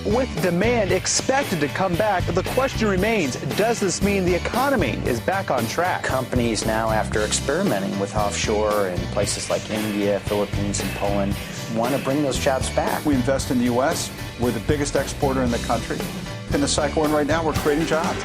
with demand expected to come back, the question remains, does this mean the economy is back on track? Companies now, after experimenting with offshore in places like India, Philippines, and Poland, want to bring those jobs back. We invest in the U.S. We're the biggest exporter in the country. In the cycle we're in right now, we're creating jobs.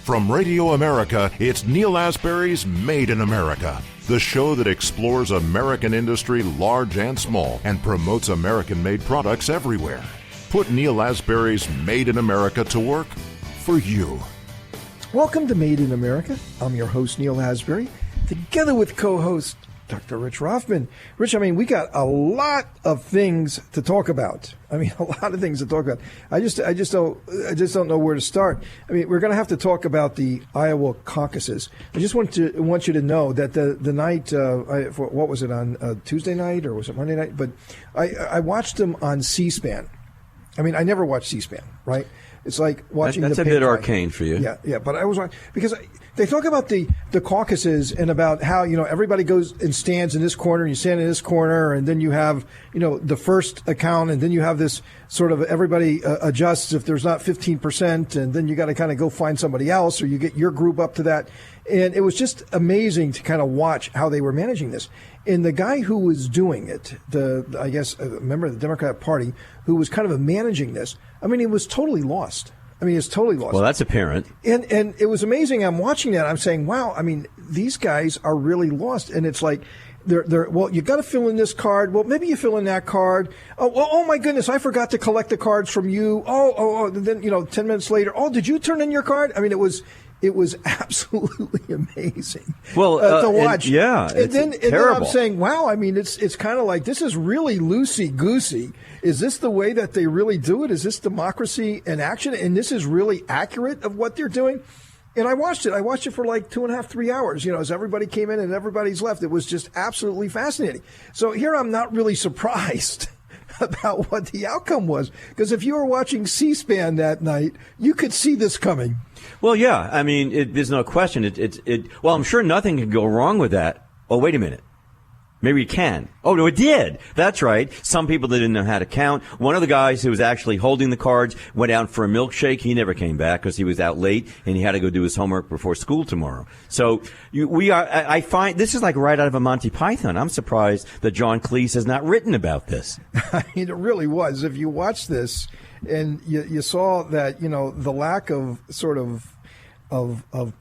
From Radio America, it's Neil Asbury's Made in America, the show that explores American industry, large and small, and promotes American-made products everywhere. Put Neil Asbury's Made in America to work for you. Welcome to Made in America. I'm your host, Neil Asbury, together with co-host Dr. Rich Rothman. Rich, we got a lot of things to talk about. I just don't know where to start. We're going to have to talk about the Iowa caucuses. I just want you to know that the night, what was it, on Tuesday night or was it Monday night? But I watched them on C-SPAN. I never watch C-SPAN, right? It's like watching that's a bit arcane for you. Yeah, but I was watching because they talk about the caucuses and about how, everybody goes and stands in this corner, and you stand in this corner, and then you have, the first account, and then you have this sort of everybody adjusts if there's not 15%, and then you got to kind of go find somebody else, or you get your group up to that. And it was just amazing to kind of watch how they were managing this. And the guy who was doing it, a member of the Democratic Party, who was kind of managing this, he was totally lost. He was totally lost. Well, that's apparent. And it was amazing. I'm watching that. I'm saying, wow, these guys are really lost. And it's like, well, you got to fill in this card. Well, maybe you fill in that card. Oh my goodness, I forgot to collect the cards from you. Oh, then, 10 minutes later, did you turn in your card? It was absolutely amazing to watch. And then I'm saying, wow, it's kind of like this is really loosey-goosey. Is this the way that they really do it? Is this democracy in action? And this is really accurate of what they're doing? And I watched it. I watched it for like 2.5, 3 hours, as everybody came in and everybody's left. It was just absolutely fascinating. So here I'm not really surprised about what the outcome was, because if you were watching C-SPAN that night, you could see this coming. Well, yeah. There's no question. Well, I'm sure nothing could go wrong with that. Oh, wait a minute. Maybe it can. Oh, no, it did. That's right. Some people that didn't know how to count. One of the guys who was actually holding the cards went out for a milkshake. He never came back because he was out late and he had to go do his homework before school tomorrow. So I find this is like right out of a Monty Python. I'm surprised that John Cleese has not written about this. It really was. If you watch this and you saw that, the lack of sort of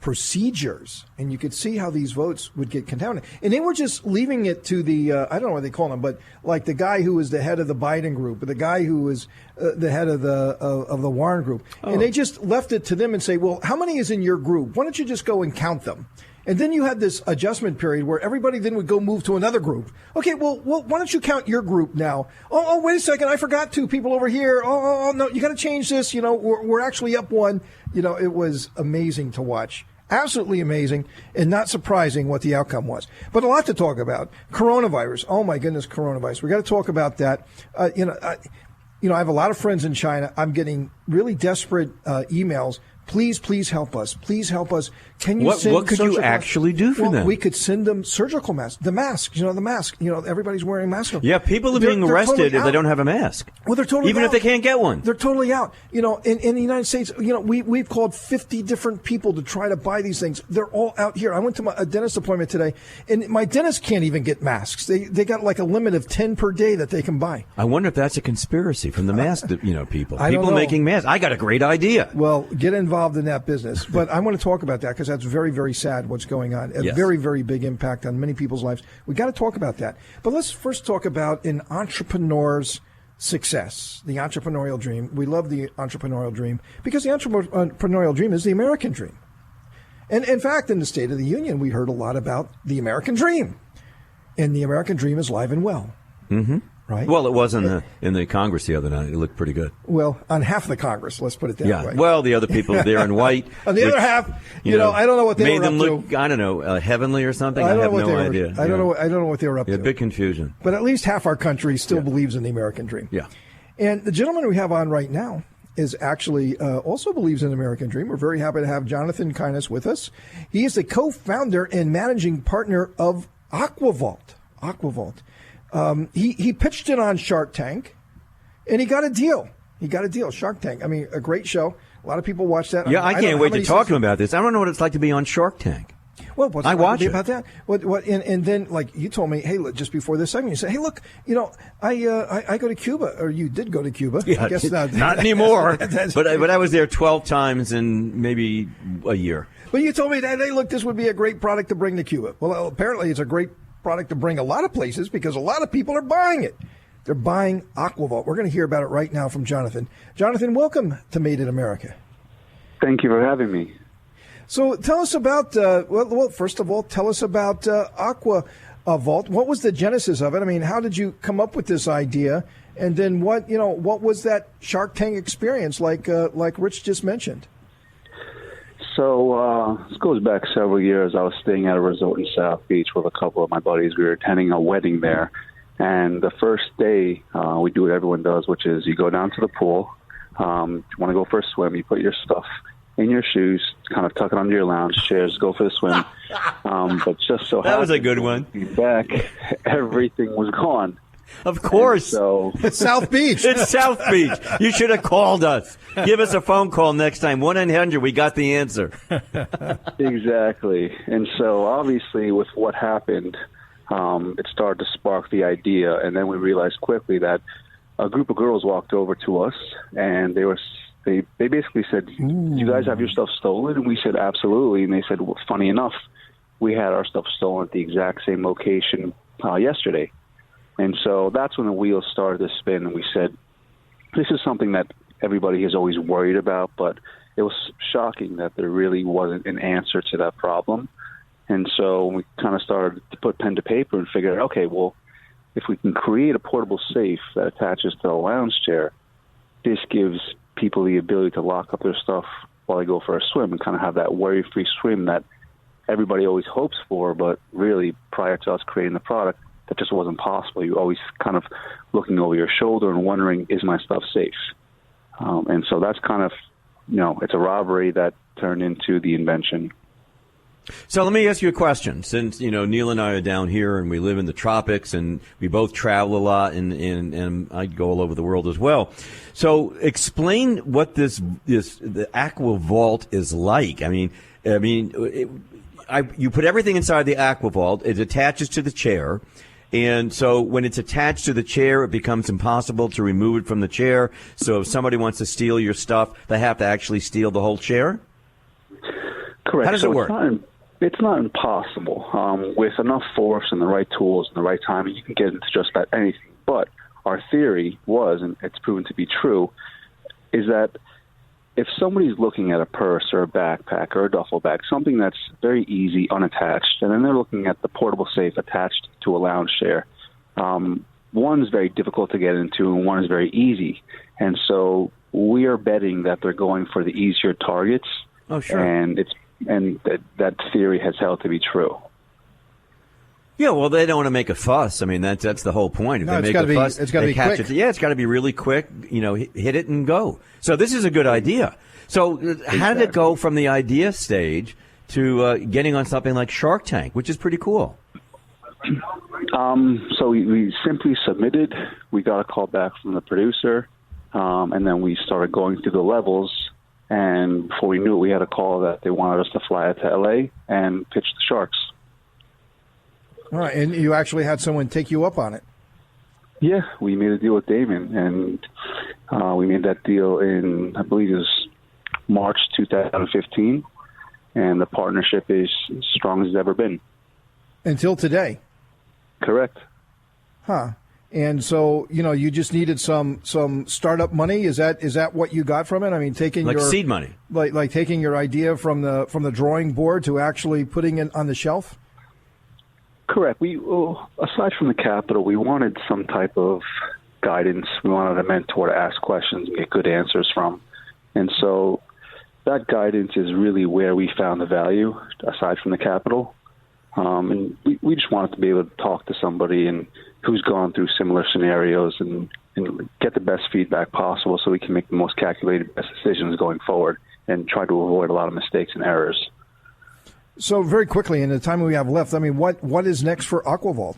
procedures, and you could see how these votes would get contaminated. And they were just leaving it to the, I don't know what they call him, but like the guy who was the head of the Biden group, or the guy who was the head of the Warren group. Oh. And they just left it to them and say, well, how many is in your group? Why don't you just go and count them? And then you had this adjustment period where everybody then would go move to another group. Okay, well, why don't you count your group now? Oh, wait a second, I forgot 2 people over here. Oh, no, you got to change this. We're actually up 1. It was amazing to watch. Absolutely amazing, and not surprising what the outcome was. But a lot to talk about. Coronavirus. Oh my goodness, coronavirus. We got to talk about that. I have a lot of friends in China. I'm getting really desperate emails. Please help us. Please help us. Can you send what could you actually do for them? We could send them surgical masks. The mask, the mask. Everybody's wearing masks. Yeah, people are being arrested totally if they don't have a mask. Well, they're totally even out. if they can't get one. They're totally out. In the United States, we've called 50 different people to try to buy these things. They're all out here. I went to a dentist appointment today, and my dentist can't even get masks. They got like a limit of 10 per day that they can buy. I wonder if that's a conspiracy from the mask, people. I don't people know. making masks. I got a great idea. Well, get involved in that business. But I want to talk about that because that's very, very sad what's going on. A very, very big impact on many people's lives. We got to talk about that. But let's first talk about an entrepreneur's success, the entrepreneurial dream. We love the entrepreneurial dream because the entrepreneurial dream is the American dream. And in fact, in the State of the Union, we heard a lot about the American dream. And the American dream is live and well. Mm-hmm. Right? Well, it was in the Congress the other night. It looked pretty good. Well, on half the Congress, let's put it that way. Well, the other people there in white. On the other half, I don't know what they were up to. Made them look, I don't know, heavenly or something. I have no idea. I don't know what they were up to. Big confusion. But at least half our country still believes in the American dream. Yeah. And the gentleman we have on right now is actually also believes in the American dream. We're very happy to have Jonathan Keynes with us. He is the co-founder and managing partner of Auquavault. He pitched it on Shark Tank. And he got a deal. Shark Tank. I mean, a great show. A lot of people watch that. Yeah, I can't wait to talk to him about this. I don't know what it's like to be on Shark Tank. Well, what's I watch it. about that? And then, like you told me, hey, look, just before this segment, you said, hey, look, I go to Cuba, or you did go to Cuba. Yeah, I guess not anymore. but I was there 12 times in maybe a year. But you told me that, hey, look, this would be a great product to bring to Cuba. Well, apparently it's a great product to bring a lot of places because a lot of people are buying it. They're buying Auquavault. We're going to hear about it right now from Jonathan. Jonathan, welcome to Made in America. Thank you for having me. So tell us about, well, first of all, tell us about Auquavault. What was the genesis of it? I mean, how did you come up with this idea? And then what was that Shark Tank experience like Rich just mentioned? So this goes back several years. I was staying at a resort in South Beach with a couple of my buddies. We were attending a wedding there. And the first day, we do what everyone does, which is you go down to the pool. You want to go for a swim. You put your stuff in your shoes, kind of tuck it under your lounge chairs, go for the swim. But just so that was a good one. Back, everything was gone. Of course. So it's South Beach. It's South Beach. You should have called us. Give us a phone call next time. 1-800. We got the answer. Exactly. And so obviously with what happened, it started to spark the idea. And then we realized quickly that a group of girls walked over to us and they basically said, "Do you guys have your stuff stolen?" And we said, "Absolutely." And they said, well, funny enough, we had our stuff stolen at the exact same location yesterday. And so that's when the wheels started to spin, and we said, this is something that everybody has always worried about, but it was shocking that there really wasn't an answer to that problem. And so we kind of started to put pen to paper and figure out, okay, well, if we can create a portable safe that attaches to a lounge chair, this gives people the ability to lock up their stuff while they go for a swim and kind of have that worry-free swim that everybody always hopes for, but really prior to us creating the product, that just wasn't possible. You're always kind of looking over your shoulder and wondering, is my stuff safe? And so that's kind of, it's a robbery that turned into the invention. So let me ask you a question. Since, Neal and I are down here and we live in the tropics and we both travel a lot and I go all over the world as well. So explain what the Auquavault is like. You put everything inside the Auquavault. It attaches to the chair. And so when it's attached to the chair, it becomes impossible to remove it from the chair. So if somebody wants to steal your stuff, they have to actually steal the whole chair? Correct. How does it work? It's not impossible. With enough force and the right tools and the right timing, you can get into just about anything. But our theory was, and it's proven to be true, is that if somebody's looking at a purse or a backpack or a duffel bag, something that's very easy, unattached, and then they're looking at the portable safe attached to a lounge chair, one is very difficult to get into and one is very easy. And so we are betting that they're going for the easier targets. Oh, sure. And that theory has held to be true. Yeah, well, they don't want to make a fuss. I mean, that's the whole point. If No, they it's make gotta a fuss, it's got to be quick. it's got to be really quick. Hit it and go. So this is a good idea. So how did it go from the idea stage to getting on something like Shark Tank, which is pretty cool? So we simply submitted. We got a call back from the producer, and then we started going through the levels. And before we knew it, we had a call that they wanted us to fly out to L.A. and pitch the Sharks. All right, and you actually had someone take you up on it. Yeah, we made a deal with Damon, and we made that deal in, I believe it was March 2015, and the partnership is as strong as it's ever been. Until today? Correct. Huh. And so, you just needed some startup money. Is that what you got from it? I mean, taking like your seed money, like taking your idea from the drawing board to actually putting it on the shelf. Correct. We, aside from the capital, we wanted some type of guidance. We wanted a mentor to ask questions and get good answers from. And so that guidance is really where we found the value, aside from the capital. And we just wanted to be able to talk to somebody and who's gone through similar scenarios and get the best feedback possible so we can make the most calculated best decisions going forward and try to avoid a lot of mistakes and errors. So very quickly, in the time we have left, I mean, what is next for Auquavault?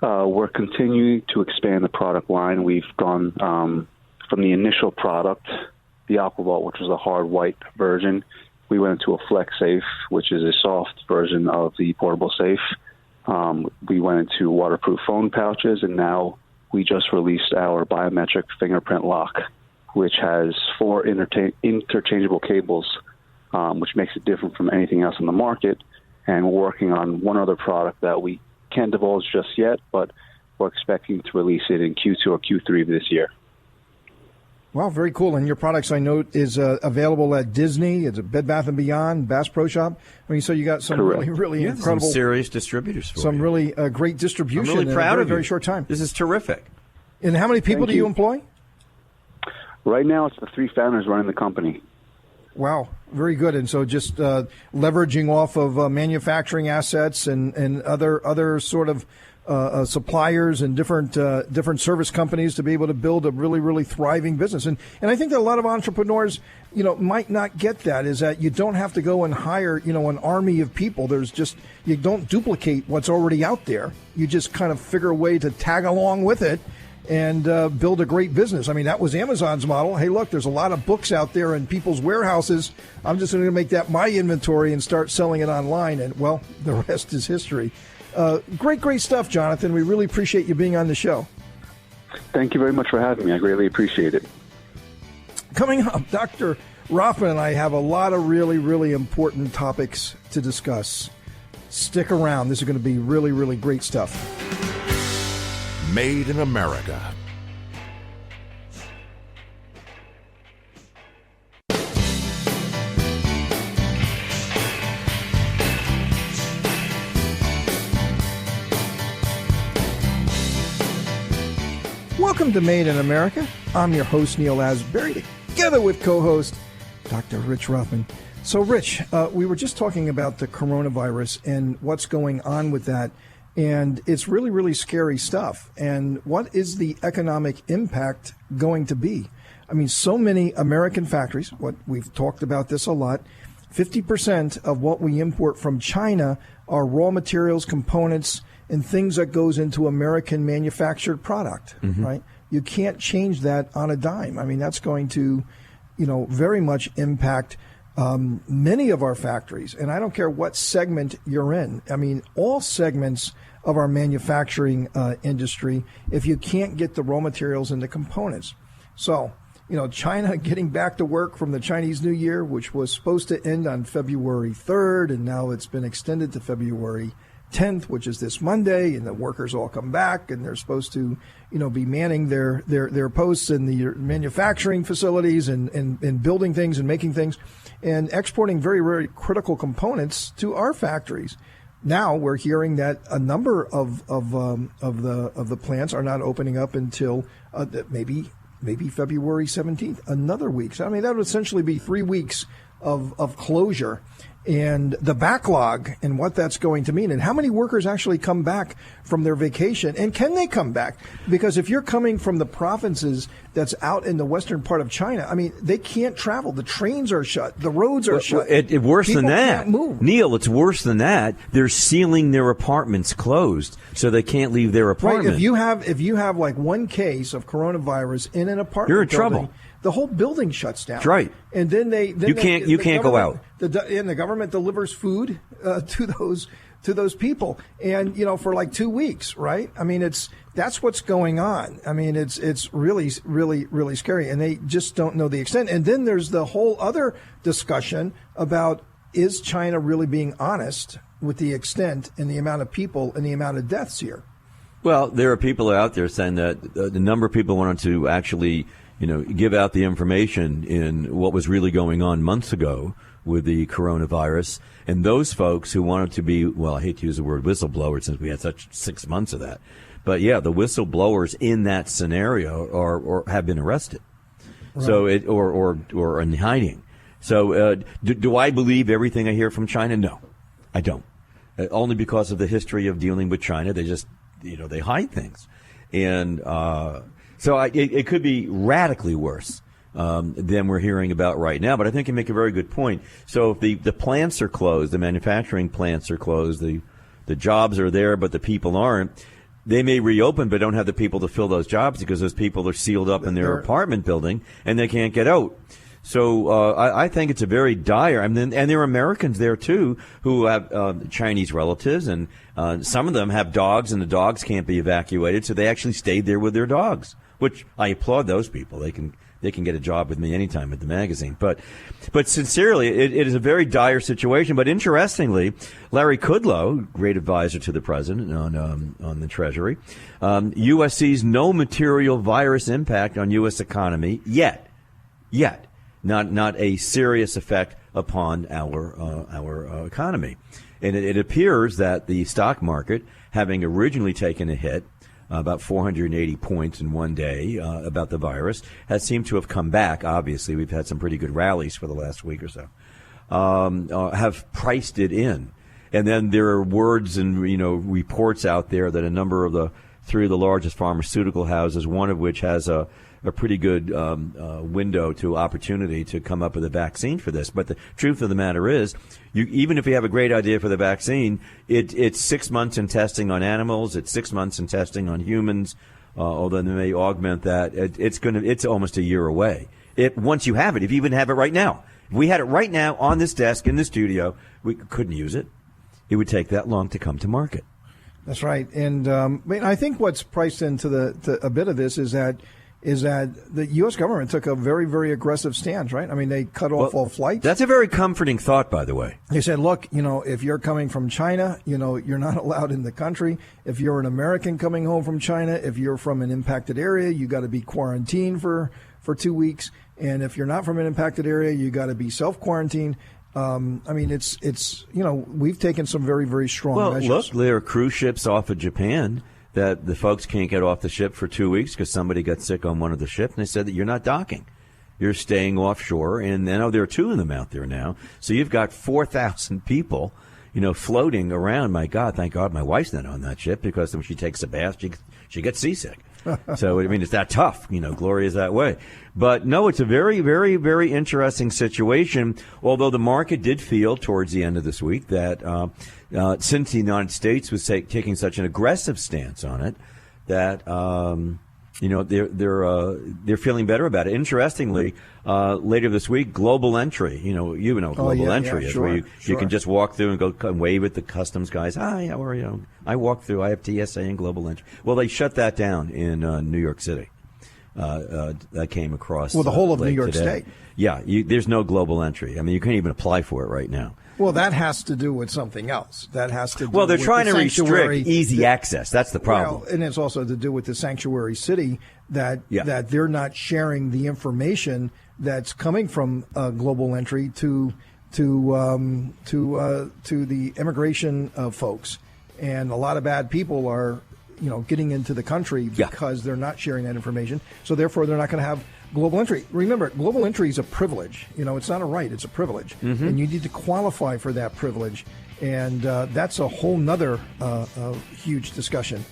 We're continuing to expand the product line. We've gone from the initial product, the Auquavault, which was a hard white version. We went into a flex safe, which is a soft version of the portable safe. We went into waterproof phone pouches, and now we just released our biometric fingerprint lock, which has 4 interchangeable cables, which makes it different from anything else on the market. And we're working on one other product that we can't divulge just yet, but we're expecting to release it in Q2 or Q3 of this year. Wow, very cool. And your products, I note, is available at Disney. It's a Bed Bath & Beyond, Bass Pro Shop. I mean, so you got some Correct. really You have some incredible, serious distributors for some you. really great distribution I'm really proud in a of you. very short time. This is terrific. And how many people Thank do you you. employ? Right now, it's the 3 founders running the company. Wow, very good. And so just leveraging off of manufacturing assets and other sort of suppliers and different service companies to be able to build a really thriving business. And I think that a lot of entrepreneurs, might not get that, is that you don't have to go and hire, an army of people. There's just, you don't duplicate what's already out there. You just kind of figure a way to tag along with it and build a great business. I mean, that was Amazon's model. Hey, look, there's a lot of books out there in people's warehouses. I'm just going to make that my inventory and start selling it online. And, well, the rest is history. Great stuff, Jonathan. We really appreciate you being on the show. Thank you very much for having me. I greatly appreciate it. Coming up, Dr. Rothman and I have a lot of really important topics to discuss. Stick around. This is going to be really great stuff. Made in America. Welcome to Made in America. I'm your host, Neal Asbury, together with co-host Dr. Rich Rothman. So, Rich, we were just talking about the coronavirus and what's going on with that. And it's really scary stuff. And what is the economic impact going to be? I mean, so many American factories, what we've talked about this a lot, 50% of what we import from China are raw materials, components, and things that goes into American manufactured product, right? You can't change that on a dime. I mean, that's going to, very much impact many of our factories. And I don't care what segment you're in. I mean, all segments of our manufacturing industry, if you can't get the raw materials and the components. So, China getting back to work from the Chinese New Year, which was supposed to end on February 3rd, and now it's been extended to February 10th, which is this Monday, and the workers all come back, and they're supposed to, be manning their posts in the manufacturing facilities and building things and making things and exporting very critical components to our factories. Now we're hearing that a number of the plants are not opening up until maybe February 17th, another week. So, I mean, that would essentially be 3 weeks of closure, and the backlog and what that's going to mean, and how many workers actually come back from their vacation, and can they come back? Because if you're coming from the provinces that's out in the western part of China, I mean, they can't travel. The trains are shut. The roads are shut. Worse People than that. can't move. Neil, it's worse than that. They're sealing their apartments closed so they can't leave their apartment. Right. If you have like one case of coronavirus in an apartment, you're in building, trouble. The whole building shuts down. That's right. And then you can't go out. And the government delivers food to those people, and for like 2 weeks, right? I mean, that's what's going on. I mean, it's really scary, and they just don't know the extent. And then there's the whole other discussion about, is China really being honest with the extent and the amount of people and the amount of deaths here? Well, there are people out there saying that the number of people wanted to actually, give out the information in what was really going on months ago with the coronavirus. And those folks who wanted to be, well, I hate to use the word whistleblower since we had such 6 months of that. But yeah, the whistleblowers in that scenario are have been arrested. Right. So or in hiding. So do I believe everything I hear from China? No, I don't. Only because of the history of dealing with China. They just, they hide things. And so it could be radically worse than we're hearing about right now. But I think you make a very good point. So if the plants are closed, the manufacturing plants are closed, the jobs are there, but the people aren't, they may reopen, but don't have the people to fill those jobs because those people are sealed up in their apartment building and they can't get out. So I think it's a very dire. I mean, and there are Americans there too who have Chinese relatives, and some of them have dogs, and the dogs can't be evacuated, so they actually stayed there with their dogs. Which I applaud those people. They can get a job with me anytime at the magazine. But sincerely, it is a very dire situation. But interestingly, Larry Kudlow, great advisor to the president on the Treasury, U.S. sees no material virus impact on U.S. economy yet. Not a serious effect upon our economy. And it appears that the stock market, having originally taken a hit, about 480 points in one day about the virus, has seemed to have come back. Obviously, we've had some pretty good rallies for the last week or so. Have priced it in. And then there are words and reports out there that a number of three of the largest pharmaceutical houses, one of which has a pretty good window to opportunity to come up with a vaccine for this. But the truth of the matter is, even if you have a great idea for the vaccine, it's 6 months in testing on animals, it's 6 months in testing on humans, although they may augment that. It's almost a year away. Once you have it, if you even have it right now. If we had it right now on this desk in the studio, we couldn't use it. It would take that long to come to market. That's right. And I think what's priced into a bit of this is that the U.S. government took a very, very aggressive stance, right? I mean, they cut off all flights. That's a very comforting thought, by the way. They said, look, if you're coming from China, you're not allowed in the country. If you're an American coming home from China, if you're from an impacted area, you got to be quarantined for 2 weeks. And if you're not from an impacted area, you got to be self-quarantined. I mean, it's we've taken some very, very strong measures. Well, look, there are cruise ships off of Japan that the folks can't get off the ship for 2 weeks because somebody got sick on one of the ships, and they said that you're not docking. You're staying offshore, and I know there are two of them out there now. So you've got 4,000 people, floating around. My God, thank God my wife's not on that ship because when she takes a bath, she gets seasick. So, I mean, it's that tough. Gloria's that way. But, no, it's a very, very, very interesting situation, although the market did feel towards the end of this week that since the United States was taking such an aggressive stance on it, that they're feeling better about it. Interestingly, later this week, Global Entry. Global Entry is where you can just walk through and go and wave at the customs guys. Hi, how are you? I walk through. I have TSA and Global Entry. Well, they shut that down in New York City. That came across. Well, the whole of New York today. State. Yeah, there's no Global Entry. I mean, you can't even apply for it right now. Well, that has to do with something else. That has to do Well, they're with trying the to restrict easy access. That's the problem. Well, and it's also to do with the sanctuary city that they're not sharing the information that's coming from Global Entry to the immigration folks. And a lot of bad people are, getting into the country because they're not sharing that information. So therefore, they're not going to have Global Entry. Remember, Global Entry is a privilege. It's not a right; it's a privilege, and you need to qualify for that privilege. And that's a whole nother huge discussion.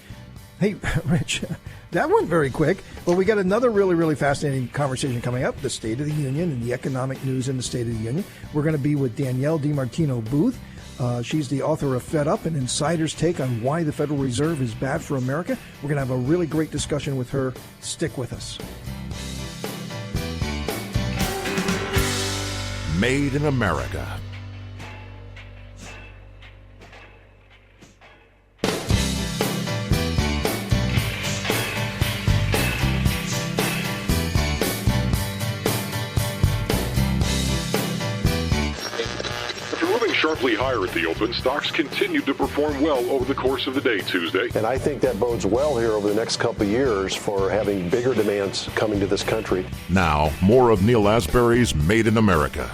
Hey, Rich, that went very quick. But we got another really, really fascinating conversation coming up: the State of the Union and the economic news in the State of the Union. We're going to be with Danielle DiMartino Booth. She's the author of Fed Up, an insider's take on why the Federal Reserve is bad for America. We're going to have a really great discussion with her. Stick with us. Made in America. Sharply higher at the open, stocks continued to perform well over the course of the day Tuesday. And I think that bodes well here over the next couple of years for having bigger demands coming to this country. Now, more of Neil Asbury's Made in America.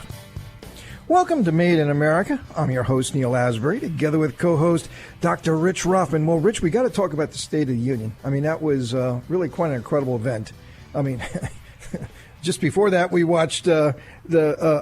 Welcome to Made in America. I'm your host, Neil Asbury, together with co-host Dr. Rich Ruffin. Well, Rich, we got to talk about the State of the Union. I mean, that was really quite an incredible event. I mean, just before that, we watched the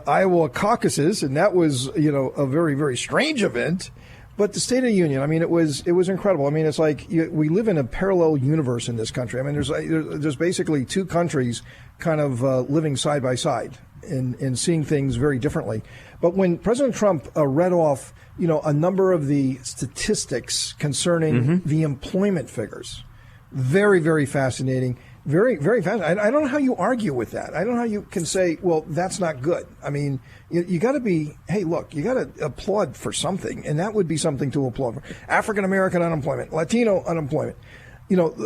Iowa caucuses, and that was, a very, very strange event. But the State of the Union, I mean, it was incredible. I mean, it's like we live in a parallel universe in this country. I mean, there's basically two countries kind of living side by side. in seeing things very differently. But when President Trump read off, a number of the statistics concerning the employment figures, very, very fascinating. Very, very fascinating. I don't know how you argue with that. I don't know how you can say, well, that's not good. I mean, you got to be, hey, look, you got to applaud for something, and that would be something to applaud for. African-American unemployment, Latino unemployment.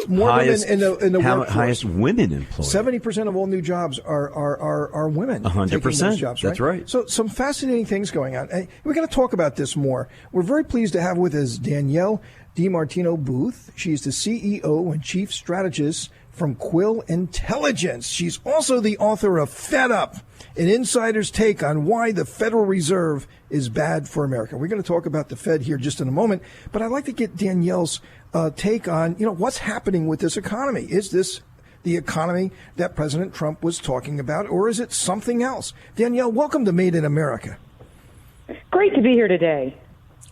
More highest, women in the workforce. Highest women employed. 70% of all new jobs are women. 100%. Jobs, That's right. So some fascinating things going on. We're going to talk about this more. We're very pleased to have with us Danielle DiMartino Booth. She's the CEO and Chief Strategist from Quill Intelligence. She's also the author of Fed Up, an insider's take on why the Federal Reserve is bad for America. We're going to talk about the Fed here just in a moment, but I'd like to get Danielle's take on, what's happening with this economy. Is this the economy that President Trump was talking about, or is it something else? Danielle, welcome to Made in America. Great to be here today.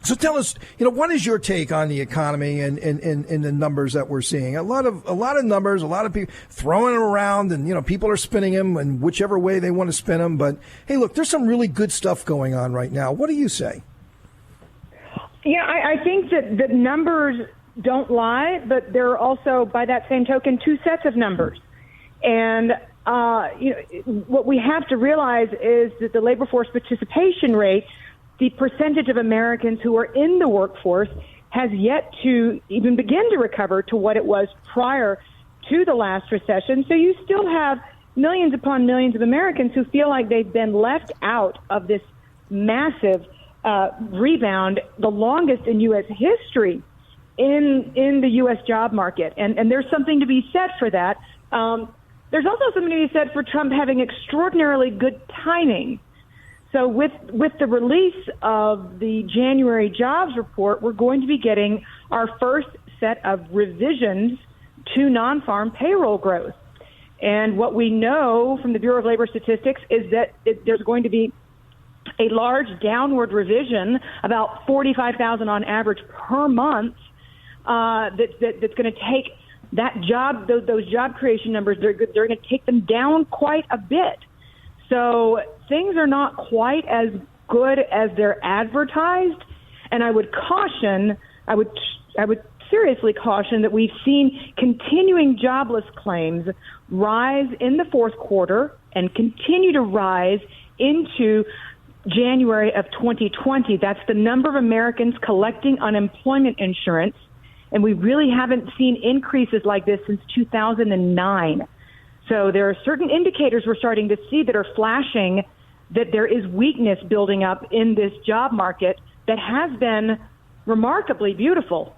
So tell us, what is your take on the economy and the numbers that we're seeing? A lot of numbers, a lot of people throwing them around, and people are spinning them in whichever way they want to spin them. But hey, look, there's some really good stuff going on right now. What do you say? Yeah, I think that the numbers don't lie, but there are also, by that same token, two sets of numbers. And what we have to realize is that the labor force participation rate, the percentage of Americans who are in the workforce, has yet to even begin to recover to what it was prior to the last recession. So you still have millions upon millions of Americans who feel like they've been left out of this massive rebound, the longest in U.S. history in the U.S. job market. And there's something to be said for that. There's also something to be said for Trump having extraordinarily good timing. So with the release of the January jobs report, we're going to be getting our first set of revisions to non-farm payroll growth. And what we know from the Bureau of Labor Statistics is that there's going to be a large downward revision, about 45,000 on average per month, that's going to take those job creation numbers, they're going to take them down quite a bit. So things are not quite as good as they're advertised, and I would seriously caution that we've seen continuing jobless claims rise in the fourth quarter and continue to rise into January of 2020. That's the number of Americans collecting unemployment insurance, and we really haven't seen increases like this since 2009. So there are certain indicators we're starting to see that are flashing that there is weakness building up in this job market that has been remarkably beautiful.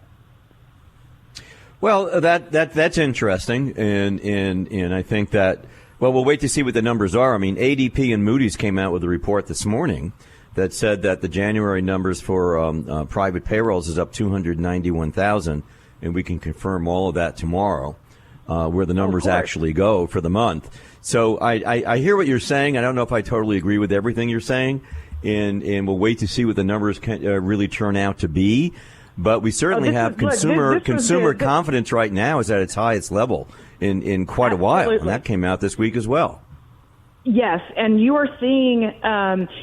Well, that's interesting, and I think that, well, we'll wait to see what the numbers are. I mean, ADP and Moody's came out with a report this morning that said that the January numbers for private payrolls is up 291,000, and we can confirm all of that tomorrow, where the numbers actually go for the month. So I hear what you're saying. I don't know if I totally agree with everything you're saying, and we'll wait to see what the numbers can really turn out to be. But we certainly have consumer confidence right now is at its highest level in quite a while, and that came out this week as well. Yes, and you are seeing,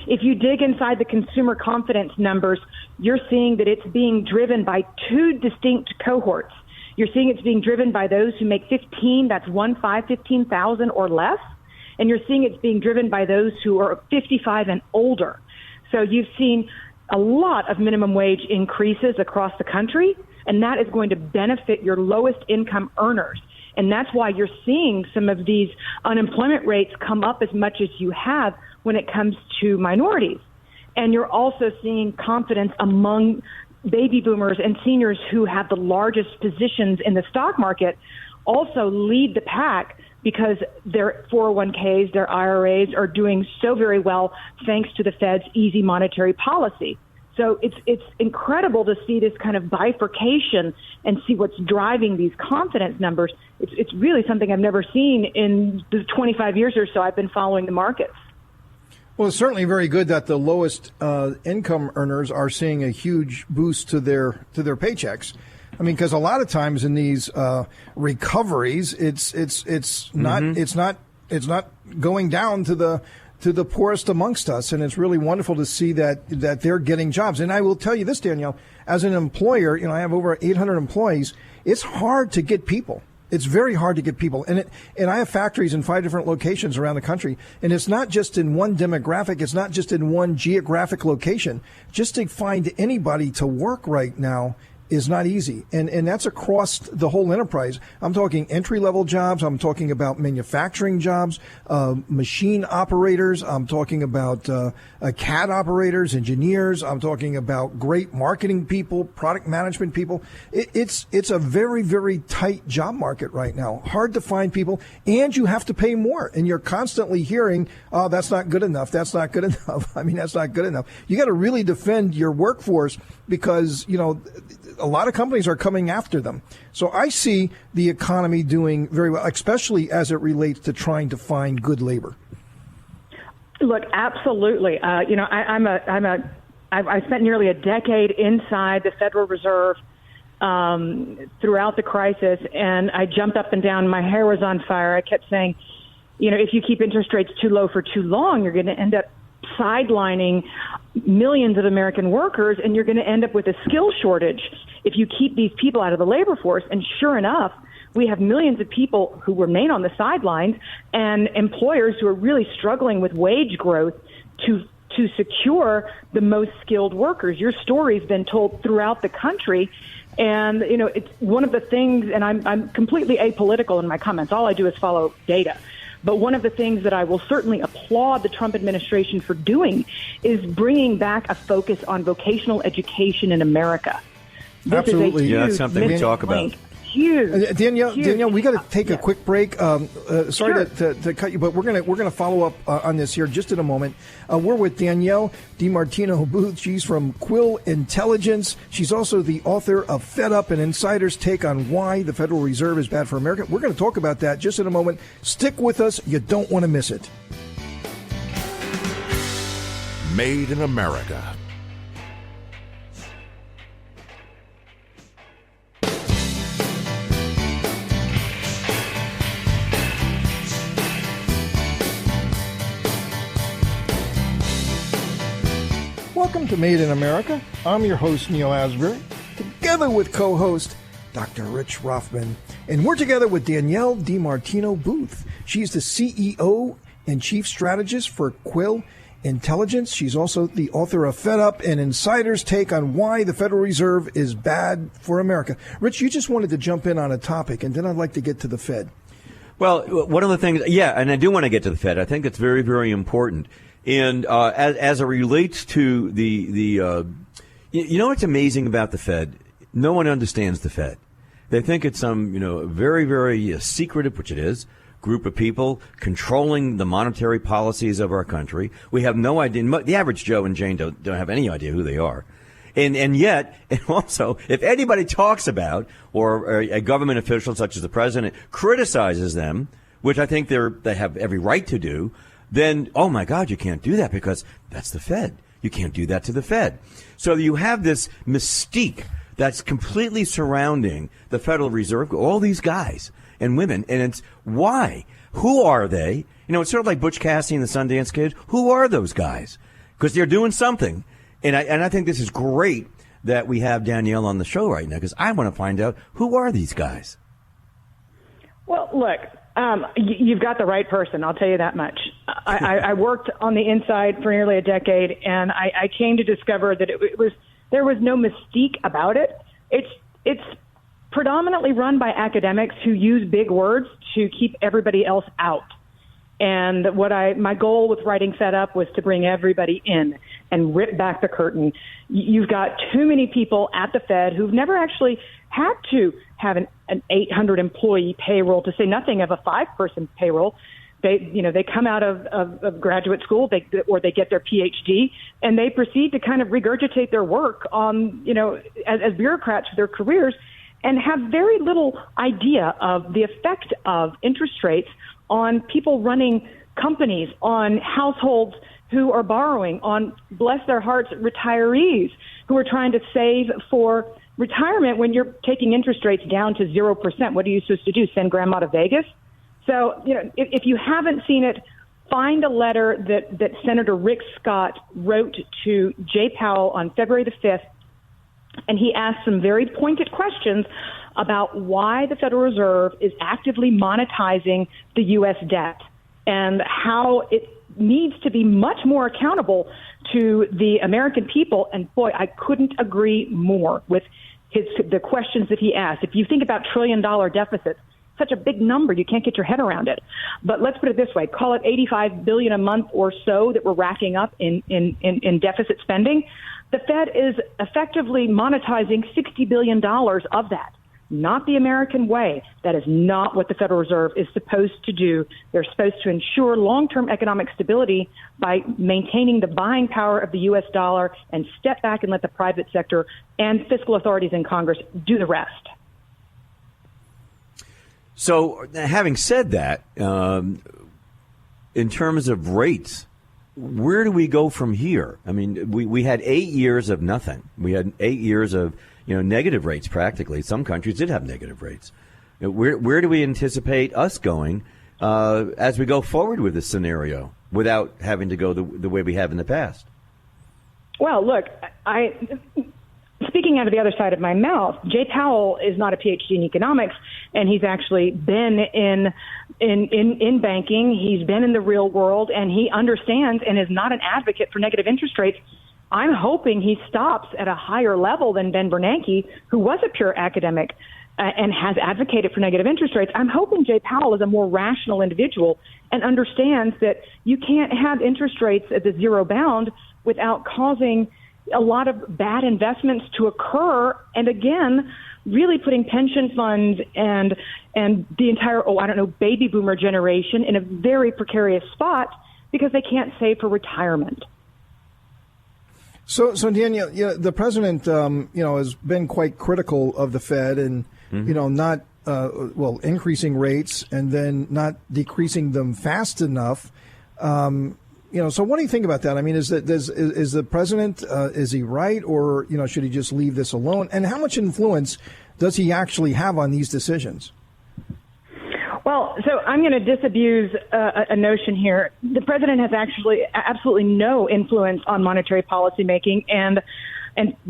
if you dig inside the consumer confidence numbers, you're seeing that it's being driven by two distinct cohorts. You're seeing it's being driven by those who make 15,000 or less, and you're seeing it's being driven by those who are 55 and older. So you've seen a lot of minimum wage increases across the country, and that is going to benefit your lowest income earners. And that's why you're seeing some of these unemployment rates come up as much as you have when it comes to minorities. And you're also seeing confidence among baby boomers and seniors who have the largest positions in the stock market also lead the pack because their 401ks, their IRAs are doing so very well thanks to the Fed's easy monetary policy. So it's incredible to see this kind of bifurcation and see what's driving these confidence numbers. It's really something I've never seen in the 25 years or so I've been following the markets. Well, it's certainly very good that the lowest income earners are seeing a huge boost to their paychecks. I mean, because a lot of times in these recoveries, it's not going down to the to the poorest amongst us, and it's really wonderful to see that they're getting jobs. And I will tell you this, Danielle, as an employer, I have over 800 employees. It's hard to get people. It's very hard to get people. And I have factories in 5 different locations around the country. And it's not just in one demographic. It's not just in one geographic location. Just to find anybody to work right now is not easy. And that's across the whole enterprise. I'm talking entry-level jobs. I'm talking about manufacturing jobs, machine operators. I'm talking about CAD operators, engineers. I'm talking about great marketing people, product management people. It's a very, very tight job market right now. Hard to find people, and you have to pay more. And you're constantly hearing, oh, that's not good enough. That's not good enough. I mean, that's not good enough. You got to really defend your workforce because, a lot of companies are coming after them. So I see the economy doing very well, especially as it relates to trying to find good labor. Look, absolutely. I spent nearly a decade inside the Federal Reserve throughout the crisis, and I jumped up and down. My hair was on fire. I kept saying, if you keep interest rates too low for too long, you're going to end up sidelining millions of American workers, and you're going to end up with a skill shortage if you keep these people out of the labor force. And sure enough, we have millions of people who remain on the sidelines and employers who are really struggling with wage growth to secure the most skilled workers. Your story's been told throughout the country. And, it's one of the things, and I'm completely apolitical in my comments. All I do is follow data. But one of the things that I will certainly applaud the Trump administration for doing is bringing back a focus on vocational education in America. This Absolutely. That's something we talk about. Huge. Danielle, we got to take a quick break. Sorry to cut you, but we're gonna follow up on this here just in a moment. We're with Danielle DiMartino Booth. She's from Quill Intelligence. She's also the author of Fed Up, an insider's take on why the Federal Reserve is bad for America. We're going to talk about that just in a moment. Stick with us. You don't want to miss it. Made in America. Welcome to Made in America. I'm your host, Neal Asbury, together with co-host Dr. Rich Rothman. And we're together with Danielle DiMartino Booth. She's the CEO and Chief Strategist for Quill Intelligence. She's also the author of Fed Up, an insider's take on why the Federal Reserve is bad for America. Rich, you just wanted to jump in on a topic, and then I'd like to get to the Fed. Well, one of the things, and I do want to get to the Fed. I think it's very, very important. And as it relates to the what's amazing about the Fed? No one understands the Fed. They think it's some, very, very secretive, which it is, group of people controlling the monetary policies of our country. We have no idea. The average Joe and Jane don't have any idea who they are. And yet, and also, if anybody talks about, or a government official such as the president criticizes them, which I think they have every right to do, then, oh my God, you can't do that because that's the Fed. You can't do that to the Fed. So you have this mystique that's completely surrounding the Federal Reserve, all these guys and women. And it's why? Who are they? It's sort of like Butch Cassidy and the Sundance Kid. Who are those guys? Because they're doing something. And I think this is great that we have Danielle on the show right now because I want to find out who are these guys. Well, look. You've got the right person, I'll tell you that much. I worked on the inside for nearly a decade, and I came to discover that there was no mystique about it. It's predominantly run by academics who use big words to keep everybody else out. And my goal with writing Fed Up was to bring everybody in and rip back the curtain. You've got too many people at the Fed who've never actually had to have an 800 employee payroll, to say nothing of a 5-person payroll. They come out of graduate school, or they get their PhD, and they proceed to kind of regurgitate their work on, as bureaucrats for their careers, and have very little idea of the effect of interest rates on people running companies, on households who are borrowing, on, bless their hearts, retirees who are trying to save for retirement when you're taking interest rates down to 0%. What are you supposed to do? Send grandma to Vegas? So, if you haven't seen it find a letter that Senator Rick Scott wrote to Jay Powell on February the 5th, and he asked some very pointed questions about why the Federal Reserve is actively monetizing the U.S. debt and how it needs to be much more accountable to the American people. And boy, I couldn't agree more with the questions that he asked. If you think about $1 trillion deficits, such a big number, you can't get your head around it. But let's put it this way, call it $85 billion a month or so that we're racking up in deficit spending. The Fed is effectively monetizing $60 billion of that. Not the American way. That is not what the Federal Reserve is supposed to do. They're supposed to ensure long-term economic stability by maintaining the buying power of the U.S. dollar and step back and let the private sector and fiscal authorities in Congress do the rest. So, having said that, in terms of rates, where do we go from here? I mean, we had 8 years of nothing. We had 8 years of negative rates practically. Some countries did have negative rates. Where do we anticipate us going as we go forward with this scenario without having to go the way we have in the past? Well, look, speaking out of the other side of my mouth, Jay Powell is not a PhD in economics, and he's actually been in banking. He's been in the real world, and he understands and is not an advocate for negative interest rates. I'm hoping he stops at a higher level than Ben Bernanke, who was a pure academic and has advocated for negative interest rates. I'm hoping Jay Powell is a more rational individual and understands that you can't have interest rates at the zero bound without causing a lot of bad investments to occur. And again, really putting pension funds and the entire, baby boomer generation in a very precarious spot because they can't save for retirement. So Danielle, the president, has been quite critical of the Fed and, not, increasing rates and then not decreasing them fast enough. So what do you think about that? I mean, is the president, is he right, or, should he just leave this alone? And how much influence does he actually have on these decisions? Well, so I'm going to disabuse a notion here. The president has actually absolutely no influence on monetary policy making, and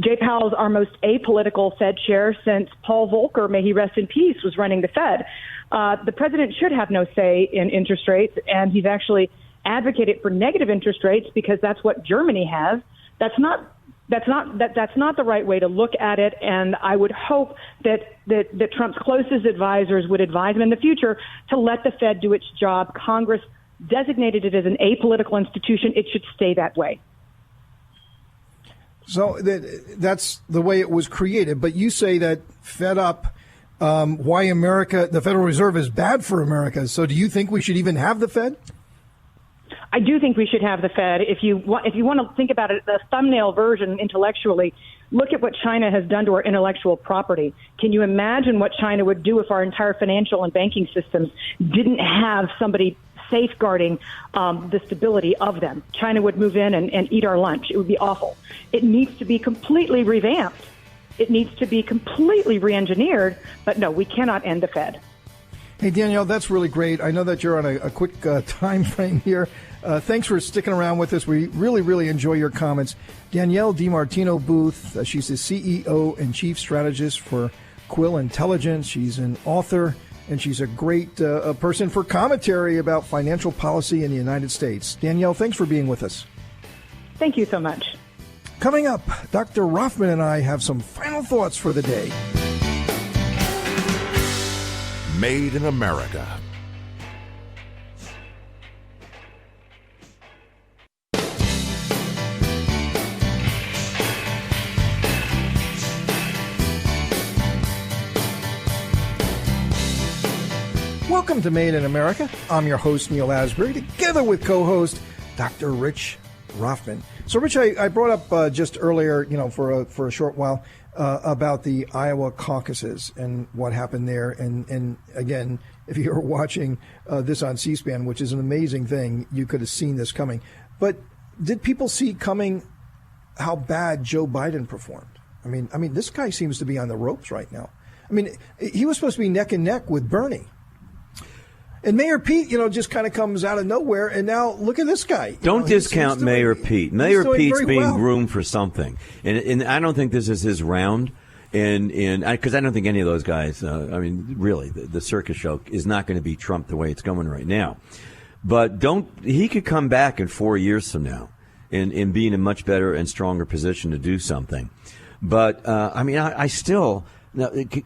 Jay Powell's our most apolitical Fed chair since Paul Volcker, may he rest in peace, was running the Fed. The president should have no say in interest rates, and he's actually advocated for negative interest rates because that's what Germany has. That's not the right way to look at it, and I would hope that Trump's closest advisors would advise him in the future to let the Fed do its job. Congress designated it as an apolitical institution. It should stay that way. So that's the way it was created. But you say that fed up, why the Federal Reserve is bad for America. So do you think we should even have the Fed? I do think we should have the Fed. If you want to think about it, the thumbnail version intellectually, look at what China has done to our intellectual property. Can you imagine what China would do if our entire financial and banking systems didn't have somebody safeguarding the stability of them? China would move in and eat our lunch. It would be awful. It needs to be completely revamped. It needs to be completely re-engineered. But no, we cannot end the Fed. Hey, Danielle, that's really great. I know that you're on a quick time frame here. Thanks for sticking around with us. We really, really enjoy your comments. Danielle DiMartino Booth, she's the CEO and Chief Strategist for Quill Intelligence. She's an author, and she's a great person for commentary about financial policy in the United States. Danielle, thanks for being with us. Thank you so much. Coming up, Dr. Rothman and I have some final thoughts for the day. Made in America. Welcome to Made in America. I'm your host, Neal Asbury, together with co-host Dr. Rich Rothman. So, Rich, I brought up just earlier, for a short while, about the Iowa caucuses and what happened there. And again, if you were watching this on C-SPAN, which is an amazing thing, you could have seen this coming. But did people see coming how bad Joe Biden performed? I mean, this guy seems to be on the ropes right now. I mean, he was supposed to be neck and neck with Bernie. And Mayor Pete, just kind of comes out of nowhere, and now look at this guy. Don't discount Mayor Pete. Mayor Pete's being groomed for something, and I don't think this is his round. And because I don't think any of those guys, really, the circus show is not going to be Trump the way it's going right now. But he could come back in 4 years from now and be in a much better and stronger position to do something. But I still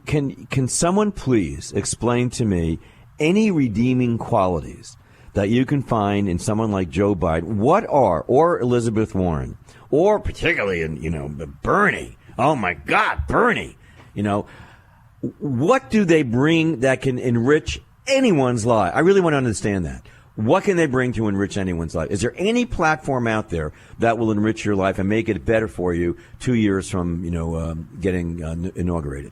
can someone please explain to me any redeeming qualities that you can find in someone like Joe Biden, or Elizabeth Warren, or particularly in Bernie. Oh my God, Bernie! What do they bring that can enrich anyone's life? I really want to understand that. What can they bring to enrich anyone's life? Is there any platform out there that will enrich your life and make it better for you 2 years from getting inaugurated?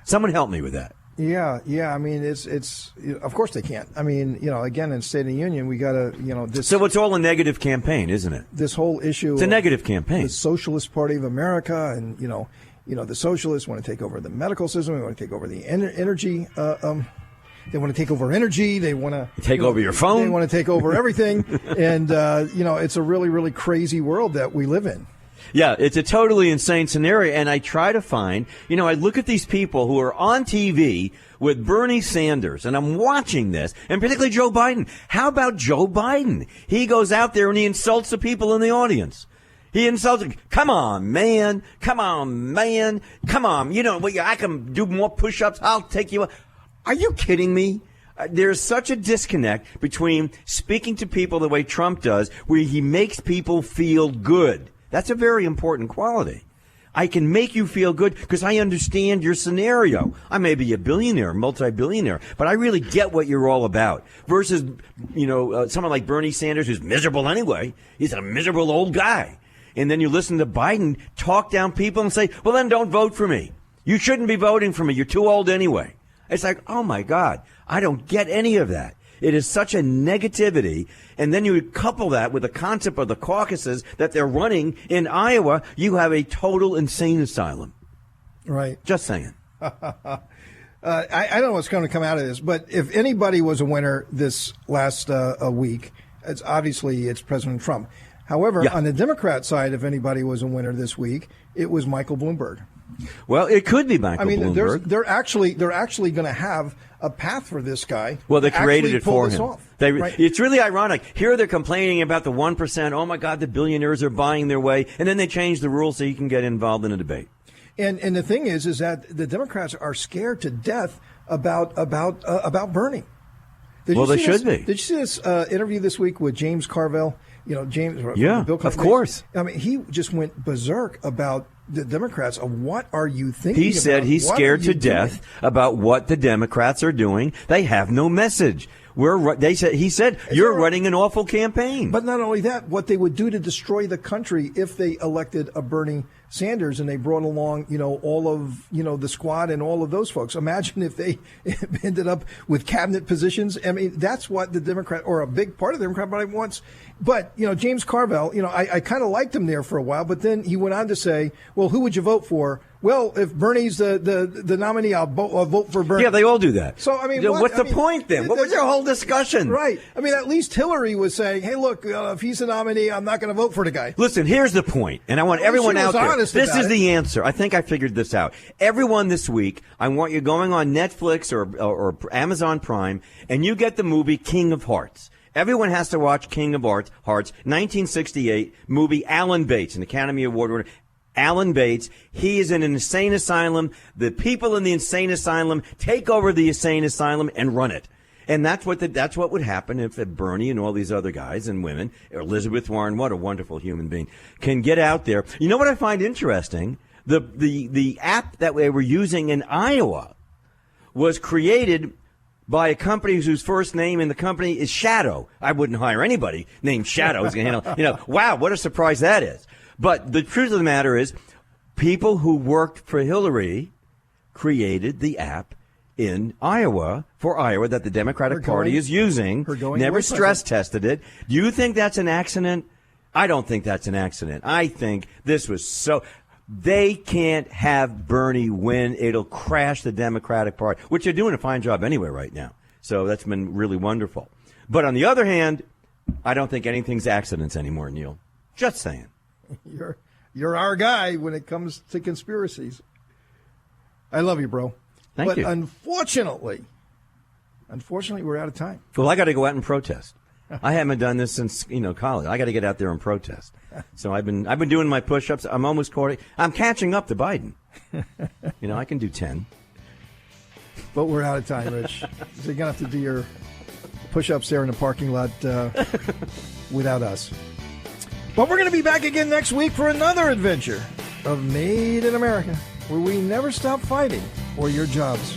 Someone help me with that. Yeah. I mean, it's of course they can't. I mean, again, in State of the Union, we got to, this. So it's all a negative campaign, isn't it? This whole issue. It's a negative campaign. The Socialist Party of America, and the socialists want to take over the medical system. They want to take over the energy. They want to take over energy. They want to take over your phone. They want to take over everything. And it's a really, really crazy world that we live in. Yeah, it's a totally insane scenario, and I try to find, I look at these people who are on TV with Bernie Sanders, and I'm watching this, and particularly Joe Biden. How about Joe Biden? He goes out there and he insults the people in the audience. He insults, come on, man. Come on. I can do more push-ups. I'll take you. Are you kidding me? There's such a disconnect between speaking to people the way Trump does, where he makes people feel good. That's a very important quality. I can make you feel good because I understand your scenario. I may be a billionaire, multi-billionaire, but I really get what you're all about. Versus, someone like Bernie Sanders, who's miserable anyway. He's a miserable old guy. And then you listen to Biden talk down people and say, well, then don't vote for me. You shouldn't be voting for me. You're too old anyway. It's like, oh, my God, I don't get any of that. It is such a negativity. And then you couple that with the concept of the caucuses that they're running in Iowa. You have a total insane asylum. Right. Just saying. I don't know what's going to come out of this, but if anybody was a winner this last week, it's President Trump. However, on the Democrat side, if anybody was a winner this week, it was Michael Bloomberg. Well, it could be Michael Bloomberg. They're actually going to have a path for this guy. Well, they created it for him. Right. It's really ironic. Here they're complaining about the 1%. Oh, my God, the billionaires are buying their way. And then they change the rules so you can get involved in a debate. And the thing is that the Democrats are scared to death about Bernie. They should be. Did you see this interview this week with James Carville? James. Yeah, Bill Clinton. Of course. I mean, he just went berserk about the Democrats. What are you thinking? He said he's scared to death about what the Democrats are doing. They have no message. He said you're running an awful campaign. But not only that, what they would do to destroy the country if they elected a Bernie Sanders and they brought along, all of, the squad and all of those folks. Imagine if they ended up with cabinet positions. I mean, that's what the Democrat, or a big part of the Democrat Party wants. But, James Carville, I kind of liked him there for a while, but then he went on to say, well, who would you vote for? Well, if Bernie's the nominee, I'll vote for Bernie. Yeah, they all do that. So, I mean, what's the point then? What was your whole discussion? Right. I mean, at least Hillary was saying, hey, look, if he's the nominee, I'm not going to vote for the guy. Listen, here's the point, and I want everyone out there. This is the answer. I think I figured this out. Everyone this week, I want you going on Netflix or Amazon Prime, and you get the movie King of Hearts. Everyone has to watch King of Hearts, 1968 movie. Alan Bates, an Academy Award winner. Alan Bates, he is in an insane asylum. The people in the insane asylum take over the insane asylum and run it. And that's what would happen if Bernie and all these other guys and women, Elizabeth Warren, what a wonderful human being, can get out there. You know what I find interesting? The app that they were using in Iowa was created by a company whose first name in the company is Shadow. I wouldn't hire anybody named Shadow who's going to handle, wow, what a surprise that is. But the truth of the matter is, people who worked for Hillary created the app in Iowa, that the Democratic Party is using, never stress tested it. Do you think that's an accident? I don't think that's an accident. I think this was they can't have Bernie win. It'll crash the Democratic Party, which they're doing a fine job anyway right now. So that's been really wonderful. But on the other hand, I don't think anything's accidents anymore, Neil. Just saying. You're our guy when it comes to conspiracies. I love you, bro. Thank you. But unfortunately, we're out of time. Well, I got to go out and protest. I haven't done this since college. I got to get out there and protest. So I've been doing my push-ups. I'm almost I'm catching up to Biden. I can do 10. But we're out of time, Rich. So you're gonna have to do your push-ups there in the parking lot without us. But we're going to be back again next week for another adventure of Made in America, where we never stop fighting for your jobs.